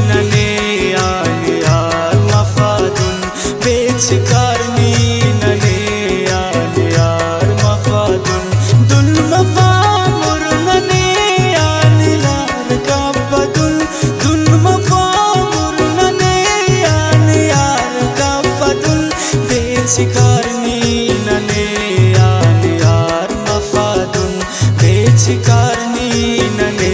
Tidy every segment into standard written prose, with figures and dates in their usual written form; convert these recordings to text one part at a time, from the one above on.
nane yani yar mafadun bech karni nane yani yar mafadun dul mafamur nane yani yar kabadun dul mafamur nane yani yar kabadun bech karni nane yani yar mafadun bech karni nane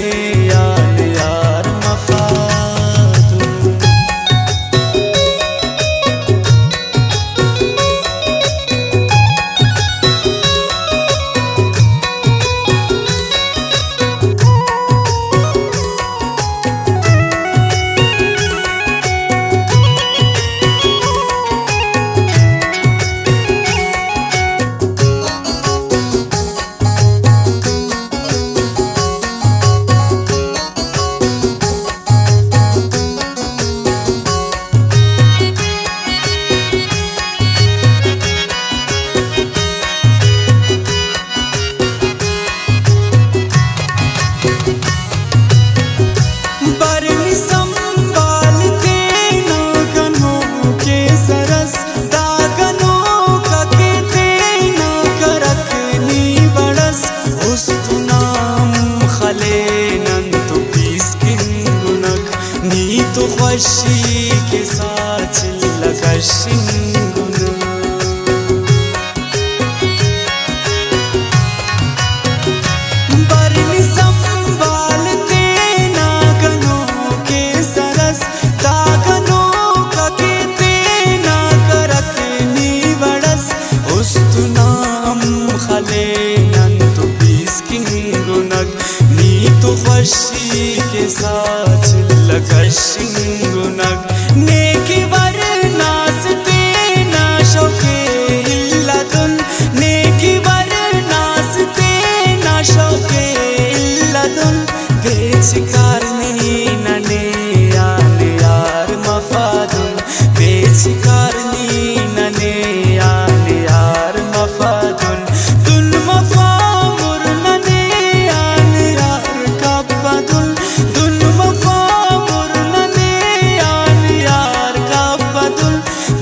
तो खुशी के साथ लगा शिंगुन बरनी संभालते नागनों के सरस दागनों का कहते ना करकनी बड़स उस्तुनाम खले नंत बीस किंगुनक नी तो खुशी के साथ लगा शिंगुनक नेकी वर नासते ना शौके इल्लतुन नेकी वर नासते ना शौके इल्लतुन बेच कारनी नने यार मफादुन बेच कारनी नने यार मफादुन दुल मफामुर नने यार कब्बदुन दुल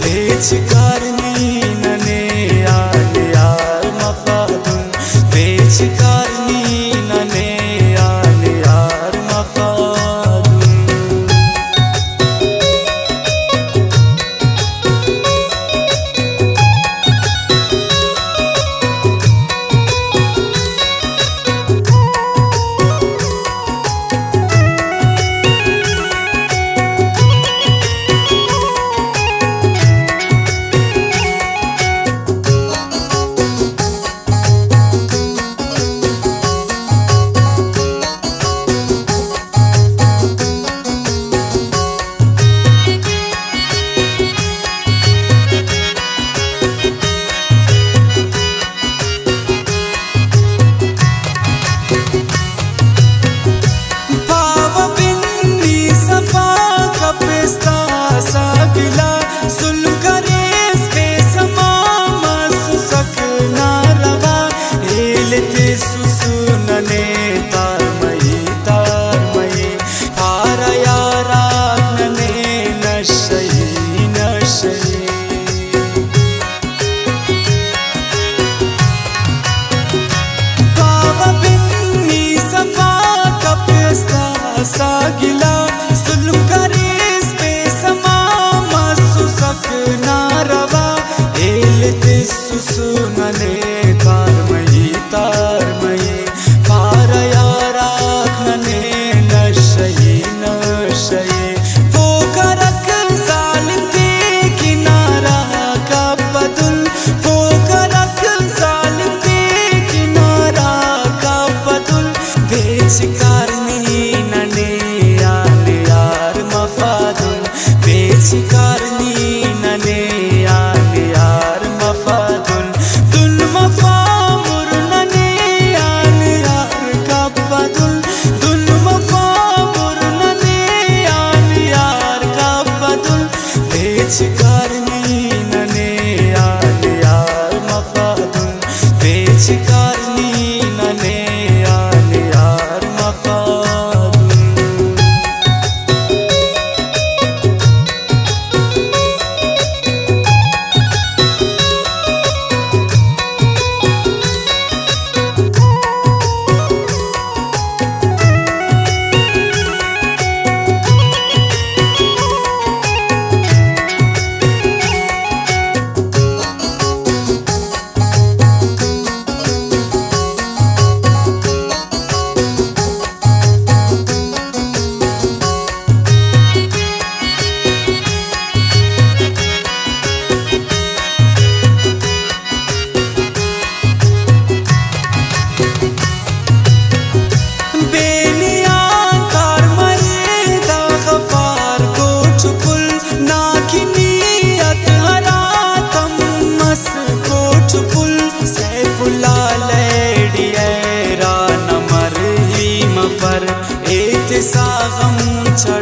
बेच कारनी नने यार मफादुन बेच कारनी नने यार मफादुन सागिला सुल्म करे स्पेस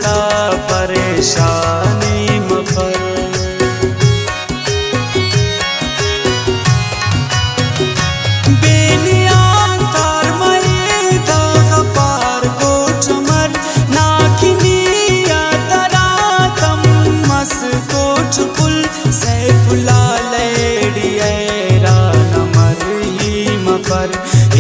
छड़ा परेशानी मफर बेनियान तार मई दा गफार को चमर नाकिनी या तरा तम मस कोट पुल सैफुल्ला लेडी ऐरा नमर ही मफर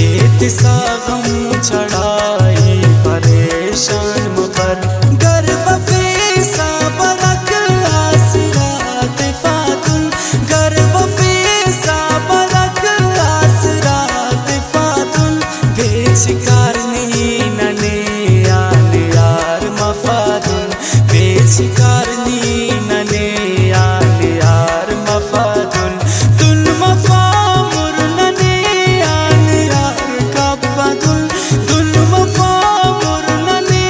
एतिसा गम छड़ाई परेशान मफर गर्व फेसा बरक आसरात फातुन गर्व फेसा बरक आसरात फातुन बेचिकार नहीं नने आने यार मफादुन बेचिकार नहीं नने आने यार मफादुन तुन मफा मुर नने आने यार कब्बतुन तुन मफा मुर नने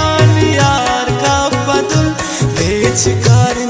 आने यार कब्बतुन बेचिकार